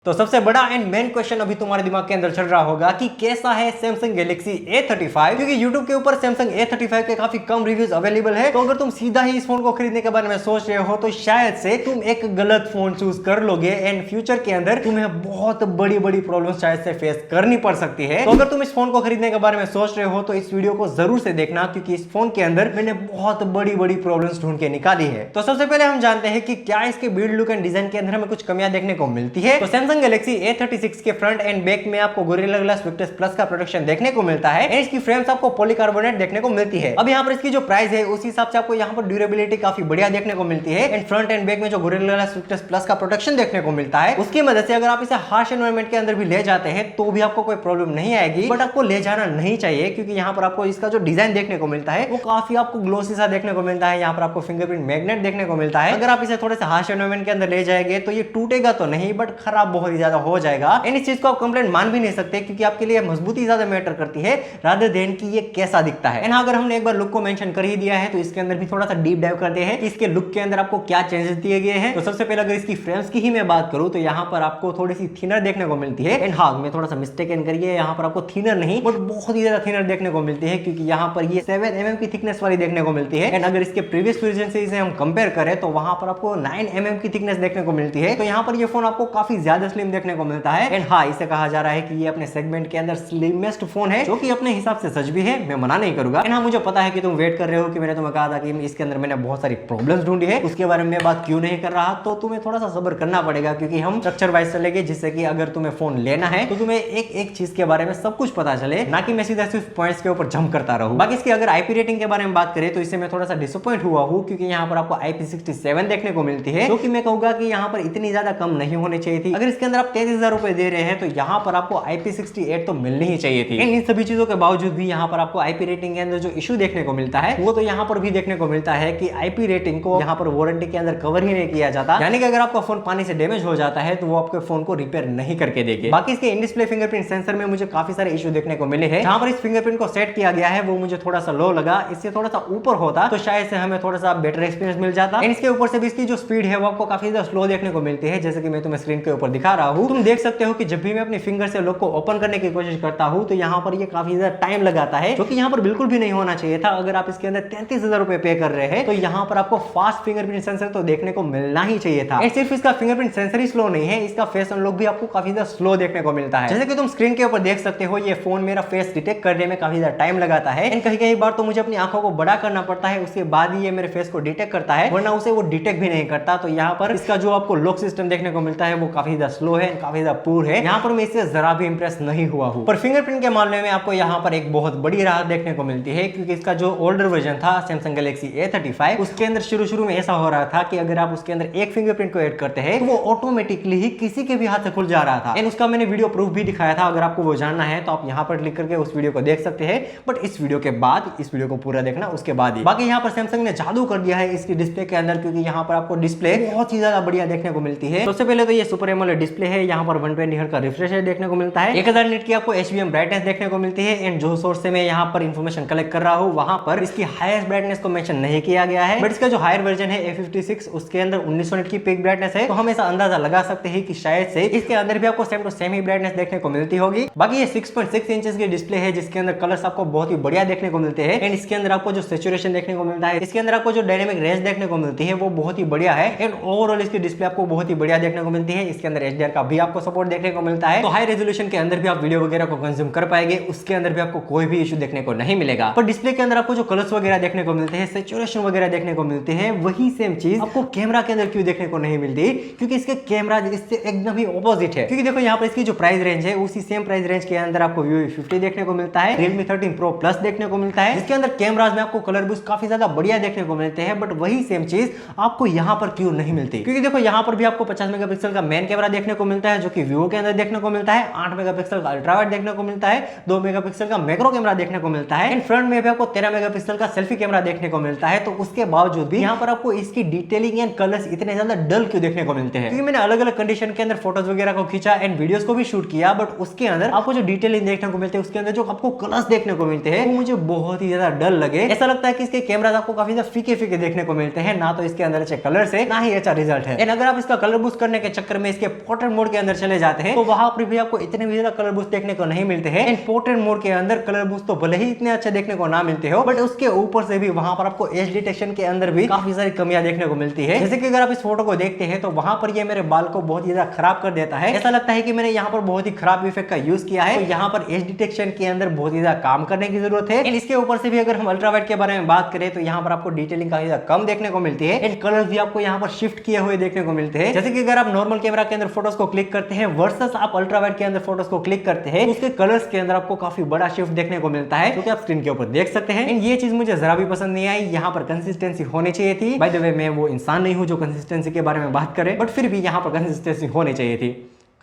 तो सबसे बड़ा एंड मेन क्वेश्चन अभी तुम्हारे दिमाग के अंदर चल रहा होगा कि कैसा है सैमसंग गैलेक्सी A35, क्योंकि YouTube के ऊपर सैमसंग A35 के काफी कम रिव्यूज अवेलेबल है। तो अगर तुम सीधा ही इस फोन को खरीदने के बारे में सोच रहे हो तो शायद से तुम एक गलत फोन चूज कर लोगे एंड फ्यूचर के अंदर तुम्हें बहुत बड़ी बड़ी प्रॉब्लम शायद से फेस करनी पड़ सकती है। तो अगर तुम इस फोन को खरीदने के बारे में सोच रहे हो तो इस वीडियो को जरूर से देखना, क्योंकि इस फोन के अंदर मैंने बहुत बड़ी बड़ी प्रॉब्लम्स ढूंढ के निकाली है। तो सबसे पहले हम जानते हैं कि क्या इसके बिल्ड लुक एंड डिजाइन के अंदर हमें कुछ कमियां देखने को मिलती है। तो सैमसंग गैलेक्सी A36 के फ्रंट एंड बैक में आपको गोरिल्ला ग्लास 50 प्लस का प्रोटेक्शन देखने को मिलता है। इसकी फ्रेम्स आपको पॉलीकार्बोनेट देखने को मिलती है। अब यहाँ पर इसकी जो प्राइस है उस हिसाब से आपको यहाँ पर ड्यूरेबिलिटी काफी बढ़िया देखने को मिलती है एंड फ्रंट एंड बैक में जो गोरिल्ला ग्लास 50 प्लस का प्रोटेक्शन देखने को मिलता है उसकी मदद से अगर आप इसे हार्श एनवायरनमेंट के अंदर भी ले जाते हैं तो भी आपको कोई प्रॉब्लम नहीं आएगी। बट आपको ले जाना नहीं चाहिए, क्योंकि यहाँ पर आपको इसका जो डिजाइन देखने को मिलता है वो काफी आपको ग्लोसी सा देखने को मिलता है। यहाँ पर आपको फिंगरप्रिंट मैग्नेट देखने को मिलता है। अगर आप इसे थोड़े से हार्श एनवायरनमेंट के अंदर ले जाएंगे तो ये टूटेगा तो नहीं बट खराब बहुत ही ज्यादा हो जाएगा। इस चीज को आप कंप्लेंट मान भी नहीं सकते, क्योंकि आपके लिए मजबूती ज्यादा मैटर करती है रादर देन कि ये कैसा दिखता है। एंड अगर हमने एक बार लुक को मेंशन कर ही दिया है तो इसके अंदर भी थोड़ा सा डीप डाइव करते हैं कि इसके लुक के अंदर आपको क्या चेंजेस दिए गए हैं। तो सबसे पहले अगर इसकी फ्रेम्स की ही मैं बात करूं तो यहाँ पर आपको थोड़ी सी थिनर देखने को मिलती है। एंड हाँ, मैं थोड़ा सा मिस्टेक करिए, यहाँ पर आपको थिनर नहीं बट बहुत ही ज्यादा थिनर देखने को मिलती है, क्योंकि यहाँ पर ये 7 mm की थिकनेस वाली देखने को मिलती है। एंड अगर इसके प्रीवियस वर्जन से इसे हम कंपेयर करें तो वहां पर आपको 9 mm की थिकनेस देखने को मिलती है। तो यहाँ पर ये फोन आपको काफी ज्यादा स्लिम देखने को मिलता है। एंड हाँ, इसे कहा जा रहा है कि ये अपने सेगमेंट के अंदर स्लिमेस्ट फोन है, जो कि अपने हिसाब से सच भी है, मैं मना नहीं करूंगा। एंड हाँ, मुझे पता है कि तुम वेट कर रहे हो कि मैंने तुम्हें कहा था कि इसके अंदर मैंने बहुत सारी प्रॉब्लम्स ढूंढी है, उसके बारे में बात क्यों नहीं कर रहा। तो तुम्हें थोड़ा सा सब्र करना पड़ेगा, क्योंकि हम स्ट्रक्चर वाइज चलेंगे, जिससे कि अगर तुम्हें फोन लेना है तो तुम्हें एक एक चीज के बारे में सब कुछ पता चले, ना कि मैं सीधा सिर्फ पॉइंट्स के ऊपर जंप करता रहूं। बाकी इसकी अगर आईपी रेटिंग के बारे में बात करें तो इससे मैं थोड़ा सा डिसअपॉइंट हुआ हूं, क्योंकि यहाँ पर आपको IP67 देखने को मिलती है, जो कि मैं कहूंगा कि यहाँ पर इतनी ज्यादा कम नहीं होनी चाहिए थी। अगर इसके अंदर आप 33,000 रुपए दे रहे हैं तो यहाँ पर आपको IP68 तो मिलनी ही चाहिए थी। इन सभी चीजों के बावजूद भी यहाँ पर आपको आईपी रेटिंग के अंदर जो इशू देखने को मिलता है वो तो यहाँ पर भी देखने को मिलता है कि आईपी रेटिंग को यहाँ पर वारंटी के अंदर कवर ही नहीं किया जाता। यानी कि अगर आपका फोन पानी से डैमेज हो जाता है तो वो आपके फोन को रिपेयर नहीं करके देंगे। बाकी इसके इन डिस्प्ले फिंगरप्रिंट सेंसर में मुझे काफी सारे इशू देखने को मिले हैं। जहां पर इस फिंगरप्रिंट को सेट किया गया है वो मुझे थोड़ा सा लो लगा। इससे थोड़ा सा ऊपर होता तो शायद से हमें थोड़ा सा बेटर एक्सपीरियंस मिल जाता। इसके ऊपर से भी इसकी जो स्पीड है वो आपको काफी ज्यादा स्लो देखने को मिलती है, जैसे कि मैं तुम्हें स्क्रीन के ऊपर दिखा रहा हूँ। तुम देख सकते हो कि जब भी मैं अपनी फिंगर से लॉक को ओपन करने की कोशिश करता हूँ तो यहाँ पर ये काफी ज्यादा टाइम लगाता है, जो कि यहाँ पर बिल्कुल भी नहीं होना चाहिए था। अगर आप इसके अंदर 33,000 रुपए पे कर रहे हैं तो यहाँ पर आपको फास्ट फिंगरप्रिंट सेंसर तो देखने को मिलना ही चाहिए था। सिर्फ इसका फिंगरप्रिंट सेंसर ही स्लो नहीं है, इसका फेस अनलॉक भी आपको काफी ज्यादा स्लो देखने को मिलता है। जैसे कि तुम स्क्रीन के ऊपर देख सकते हो ये फोन मेरा फेस डिटेक्ट करने में काफी ज्यादा टाइम लगाता है। कहीं कहीं बार तो मुझे अपनी आंखों को बड़ा करना पड़ता है, उसके बाद ही ये मेरे फेस को डिटेक्ट करता है, वरना उसे वो डिटेक्ट भी नहीं करता। तो यहाँ पर इसका जो आपको लॉक सिस्टम देखने को मिलता है वो काफी ज्यादा स्लो है, काफी ज्यादा पुअर है। यहाँ पर मैं इससे जरा भी इंप्रेस नहीं हुआ हूँ। पर फिंगरप्रिंट के मामले में आपको यहाँ पर एक बहुत बड़ी राहत देखने को मिलती है, क्योंकि इसका जो ओल्डर वर्जन था सैमसंग गैलेक्सी A35 उसके अंदर शुरू में ऐसा हो रहा था कि अगर आप उसके अंदर एक फिंगरप्रिंट को ऐड करते हैं तो वो ऑटोमेटिकली ही किसी के भी हाथ से खुल जा रहा था। उसका मैंने वीडियो प्रूफ भी दिखाया था। अगर आपको वो जानना है तो आप यहाँ पर क्लिक करके उस वीडियो को देख सकते हैं, बट इस वीडियो के बाद इस वीडियो को पूरा देखना उसके बाद ही। बाकी यहाँ पर सैमसंग ने जादू कर दिया है इसकी डिस्प्ले के अंदर, क्योंकि यहाँ पर आपको डिस्प्ले बहुत ही ज्यादा बढ़िया देखने को मिलती है। सबसे पहले तो ये सुपर एमोलेड डिस्प्ले है, यहाँ पर 120 हर्ट्ज का रिफ्रेश रेट देखने को मिलता है, 1000 निट की आपको HBM ब्राइटनेस देखने को मिलती है। एंड जो सोर्स से मैं यहाँ पर इंफॉर्मेशन कलेक्ट कर रहा हूँ वहां पर इसकी हाईएस्ट ब्राइटनेस को मेंशन नहीं किया गया है, बट इसका जो हायर वर्जन है A56 उसके अंदर 1900 निट की पीक ब्राइटनेस है। तो हम ऐसा अंदाजा लगा सकते हैं कि शायद से इसके अंदर भी आपको सेम टू सेम ही ब्राइटनेस देखने को मिलती होगी। बाकी ये 6.6 इंचेस की डिस्प्ले है, जिसके अंदर कलर्स आपको बहुत ही बढ़िया देखने को मिलते हैं। एंड इसके अंदर आपको जो सैचुरेशन देखने को मिलता है, इसके अंदर आपको जो डायनेमिक रेंज देखने को मिलती है वो बहुत ही बढ़िया है। एंड ओवरऑल इसकी डिस्प्ले आपको बहुत ही बढ़िया देखने को मिलती है। इसके अंदर HDR का भी आपको सपोर्ट देखने को मिलता है, तो हाई रेजोल्यूशन के अंदर भी आप वीडियो वगैरह को कंज्यूम कर पाएंगे, उसके अंदर भी आपको कोई भी इशू देखने को नहीं मिलेगा। पर डिस्प्ले के अंदर आपको जो कलर्स वगैरह देखने को मिलते हैं, सैचुरेशन वगैरह देखने को मिलते हैं, वही सेम चीज आपको कैमरा के अंदर क्यों देखने को नहीं मिलती, क्योंकि इसके कैमरा इससे एकदम ही ऑपोजिट है। क्योंकि देखो यहाँ पर इसकी जो प्राइस रेंज है उसी सेम प्राइस रेंज के अंदर आपको Vivo V50 देखने को मिलता है, Realme 13 Pro Plus देखने को मिलता है, जिसके अंदर कैमराज में आपको कलर बूस्ट काफी ज्यादा बढ़िया देखने को मिलते हैं। बट वही सेम चीज आपको यहाँ पर क्यों नहीं मिलती, क्योंकि देखो यहाँ पर भी आपको 50 मेगापिक्सल का मेन कैमरा देखने को मिलता है, जो कि Vivo के अंदर देखने को मिलता है, 8 मेगापिक्सल का अल्ट्रा वाइड देखने को मिलता है, 2 मेगापिक्सल का मैक्रो कैमरा देखने को मिलता है। एंड फ्रंट में भी आपको 13 मेगापिक्सल का सेल्फी कैमरा देखने को मिलता है। तो उसके बावजूद भी यहाँ पर आपको इसकी डिटेलिंग एंड कलर्स इतने ज्यादा डल क्यों देखने को मिलते हैं, क्योंकि मैंने अलग अलग कंडीशन के अंदर फोटोज वगैरह को खींचा एंड वीडियोस को भी शूट किया, बट उसके अंदर आपको जो डिटेलिंग देखने को मिलते हैं, उसके अंदर जो आपको कलर्स देखने को मिलते हैं वो मुझे बहुत ही ज्यादा डल लगे। ऐसा लगता है कि इसके कैमरास आपको काफी ज्यादा फीके देखने को मिलते हैं, ना तो इसके अंदर अच्छे कलर्स है ना ही अच्छा रिजल्ट है। एंड अगर आप इसका कलर बूस्ट करने के चक्कर में इसके पोर्ट्रेट मोड के अंदर चले जाते हैं तो वहां पर भी आपको इतने भी ज्यादा कलर बूस्ट देखने को नहीं मिलते हैं। पोर्ट्रेट मोड के अंदर कलर बूस्ट तो भले ही इतने अच्छे देखने को ना मिलते हो, बट उसके ऊपर से भी वहां पर आपको एज डिटेक्शन के अंदर भी काफी सारी कमियां देखने को मिलती है। जैसे कि अगर आप इस फोटो को देखते हैं तो वहां पर ये मेरे बाल को बहुत ज्यादा खराब कर देता है। ऐसा लगता है कि मैंने यहाँ पर बहुत ही खराब इफेक्ट का यूज किया है। तो यहाँ पर एज डिटेक्शन के अंदर बहुत ज्यादा काम करने की जरूरत है। एंड इसके ऊपर से भी अगर हम अल्ट्रावाइट के बारे में बात करें तो यहाँ पर आपको डिटेलिंग काफी ज्यादा कम देखने को मिलती है। एंड कलर भी आपको यहाँ पर शिफ्ट किए हुए देखने को मिलते हैं। जैसे कि अगर आप नॉर्मल कैमरा के अंदर फोटोज को क्लिक करते हैं वर्सेस आप अल्ट्रावाइट के अंदर फोटोज को क्लिक करते हैं, उसके कलर्स के अंदर आपको काफी बड़ा शिफ्ट देखने को मिलता है, जो कि आप स्क्रीन के ऊपर देख सकते हैं। एंड ये चीज मुझे जरा भी पसंद नहीं आई। यहाँ पर कंसिस्टेंसी होनी चाहिए थी। बाय द वे, मैं वो इंसान नहीं हूं जो कंसिस्टेंसी के बारे में बात करे, बट फिर भी यहाँ पर कंसिस्टेंसी होनी चाहिए थी।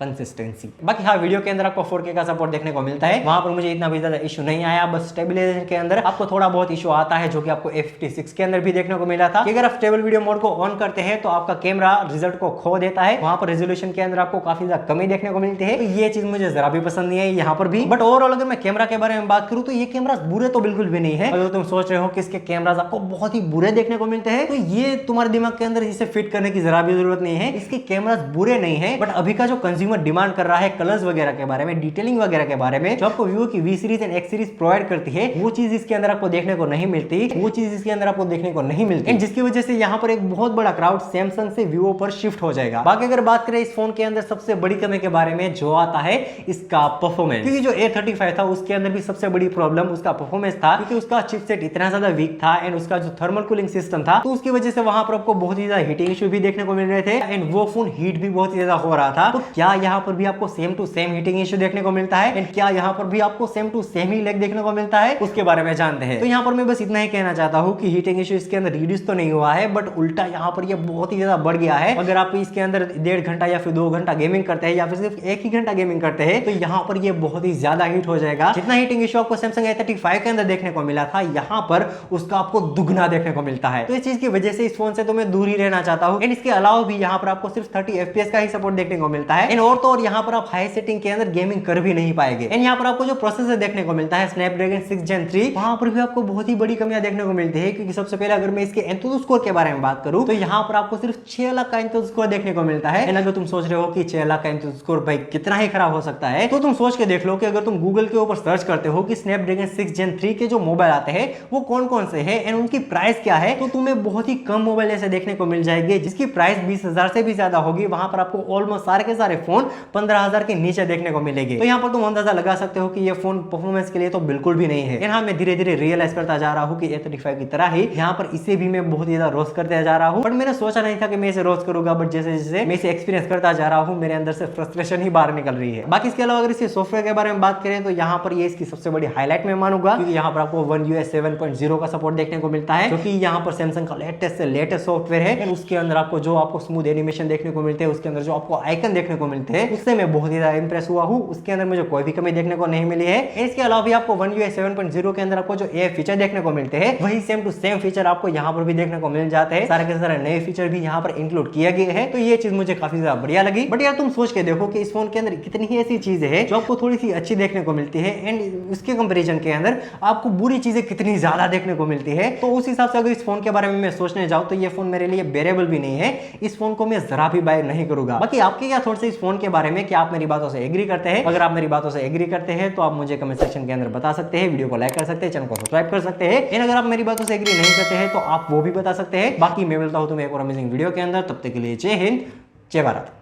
कंसिस्टेंसी। बाकी हाँ, वीडियो के अंदर आपको 4K का सपोर्ट देखने को मिलता है। वहां पर मुझे इतना भी ज्यादा इशू नहीं आया। बस स्टेबलाइजेशन के अंदर आपको थोड़ा बहुत इशू आता है, जो कि आपको F56 के अंदर भी देखने को मिला था। अगर आप स्टेबल वीडियो मोड को ऑन करते हैं तो आपका कैमरा रिजल्ट को खो देता है। वहां पर रेजोल्यूशन के अंदर आपको काफी ज्यादा कमी देखने को मिलती है। तो ये चीज मुझे जरा भी पसंद नहीं है यहाँ पर भी। बट ओवरऑल अगर मैं कैमरा के बारे में बात करूँ तो ये कैमरा बुरे तो बिल्कुल भी नहीं है। अगर तुम सोच रहे हो कि इसके कैमराज आपको बहुत ही बुरे देखने को मिलते हैं तो ये तुम्हारे दिमाग के अंदर इसे फिट करने की जरा भी जरूरत नहीं है। इसके कैमराज बुरे नहीं है, बट अभी का जो कंज्यूमर डिमांड कर रहा है कलर्स वगैरह के बारे में, डिटेलिंग वगैरह के बारे में, जो आपको Vivo की V series and X series provide करती है, वो चीज इसके अंदर आपको देखने को नहीं मिलती। वो चीज इसके अंदर आपको देखने को नहीं मिलती, जिसकी वजह से यहाँ पर एक बहुत बड़ा क्राउड सैमसंग से Vivo पर शिफ्ट हो जाएगा। बाकी अगर बात करें इस फोन के अंदर सबसे बड़ी कमी के बारे में, जो आता है इसका परफॉर्मेंस, क्योंकि जो A35 था उसके अंदर भी सबसे बड़ी प्रॉब्लम उसका परफॉर्मेंस था, क्योंकि उसका चिपसेट इतना ज्यादा वीक था एंड उसका जो थर्मल कूलिंग सिस्टम था, तो उसकी वजह से वहां पर आपको बहुत ही ज्यादा हीटिंग इशू भी देखने को मिल रहे थे एंड वो फोन हीट भी बहुत ज्यादा हो रहा था। तो क्या यहाँ पर भी आपको same to same heating issue देखने को मिलता है एंड क्या यहाँ पर भी आपको सेम टू सेम ही लैग देखने को मिलता है, उसके बारे में जानते हैं। तो यहाँ पर मैं बस इतना ही कहना चाहता हूँ कि हीटिंग इशू इसके अंदर रिड्यूस तो नहीं हुआ है, बट उल्टा यहाँ पर ये बहुत ही ज्यादा बढ़ गया है। अगर आप इसके अंदर 1.5 घंटा या फिर 2 घंटा गेमिंग करते हैं या फिर सिर्फ 1 ही घंटा गेमिंग करते हैं तो यहाँ पर ये बहुत ही ज्यादा हीट हो जाएगा। जितना हीटिंग इशू आपको सैमसंग A35 के अंदर देखने को मिला था, यहाँ पर उसका आपको दुगना देखने को मिलता है। तो इस चीज की वजह से इस फोन से तो मैं दूर ही रहना चाहता हूँ। एंड इसके अलावा भी यहाँ पर आपको सिर्फ 30 FPS का ही सपोर्ट देखने को मिलता है एंड और तो और यहाँ पर आप हाई सेटिंग के अंदर गेमिंग कर भी नहीं पाएंगे। एंड यहाँ पर आपको जो प्रोसेसर देखने को मिलता है स्नैपड्रैगन 6 Gen 3, वहां पर भी आपको बहुत ही बड़ी कमियां देखने को मिलती है। क्योंकि सबसे पहले अगर मैं इसके एंथुसियास्ट स्कोर के बारे में बात करूं तो यहाँ पर आपको सिर्फ 6 लाख का एंथुसियास्ट स्कोर देखने को मिलता है। एंड अगर तुम सोच रहे हो कि 6 लाख का एंथुसियास्ट स्कोर भाई कितना ही खराब हो सकता है, तो तुम सोच के देख लो कि अगर तुम गूगल के ऊपर सर्च करते हो कि स्नैपड्रैगन 6 Gen 3 के जो मोबाइल आते हैं वो कौन कौन से हैं एंड उनकी प्राइस क्या है, तो तुम्हें बहुत ही कम मोबाइल ऐसे देखने को मिल जाएंगे जिसकी प्राइस 20,000 से भी ज्यादा होगी। वहां पर आपको ऑलमोस्ट सारे के सारे फोन 15,000 के नीचे देखने को मिलेंगे। तो यहाँ पर तुम अंदाजा लगा सकते हो कि ये फोन परफॉर्मेंस के लिए तो बिल्कुल भी नहीं है। हाँ, मैं धीरे धीरे रियलाइज करता जा रहा हूँ कि A35 की तरह ही यहाँ पर इसे भी मैं बहुत ज्यादा रोस्ट करते जा रहा हूँ, बट मैंने सोचा नहीं था कि मैं इसे रोस्ट करूंगा। बट जैसे जैसे मैं इसे एक्सपीरियंस करता जा रहा हूँ मेरे अंदर से फ्रस्ट्रेशन ही बाहर निकल रही है। बाकी इसके अलावा अगर इसके सॉफ्टवेयर के बारे में बात करें तो यहाँ पर ये इसकी सबसे बड़ी हाईलाइट में मानूंगा, क्योंकि यहाँ पर आपको One UI 7.0 का सपोर्ट देखने को मिलता है, जो कि यहाँ पर सैमसंग का लेटेस्ट से लेटेस्ट सॉफ्टवेयर है। उसके अंदर आपको जो आपको स्मूथ एनिमेशन देखने को मिलते हैं, उसके अंदर जो आपको आइकन देखने को मिलते हैं, उससे मैं बहुत ज्यादा इंप्रेस हुआ हूँ। उसके अंदर मुझे कोई भी कमी देखने को नहीं मिली है। इसके अलावा भी आपको One UI 7.0 के अंदर आपको जो AI फीचर देखने को मिलते हैं, वही सेम टू सेम फीचर आपको यहाँ पर भी देखने को मिल जाते हैं। सारे के सारे नए फीचर भी यहाँ पर इंक्लूड किया गया है, तो ये चीज मुझे काफी ज्यादा बढ़िया लगी। बट यार तुम सोच के देखो कि इस फोन के अंदर कितनी ही ऐसी चीजें हैं जो आपको थोड़ी सी अच्छी देखने को मिलती है एंड उसके कंपैरिजन के अंदर आपको बुरी चीजें कितनी ज्यादा देखने को मिलती है। तो उस हिसाब से अगर इस फोन के बारे में मैं सोचने जाऊँ तो ये फोन मेरे लिए बेरेबल भी नहीं है। इस फोन को मैं जरा भी बाय नहीं करूंगा। बाकी आपके क्या थॉट्स है इस फोन के बारे में? क्या आप मेरी बातों से एग्री करते हैं? अगर आप मेरी बातों से एग्री करते हैं तो आप मुझे कमेंट सेक्शन के अंदर बता सकते हैं, वीडियो को लाइक कर सकते हैं, चैनल को सब्सक्राइब कर सकते हैं। एंड अगर आप मेरी बातों से एग्री नहीं करते हैं तो आप वो भी बता सकते हैं। बाकी मैं मिलता हूं तुम्हें एक और अमेजिंग वीडियो के अंदर। तब तक के लिए जय हिंद, जय भारत।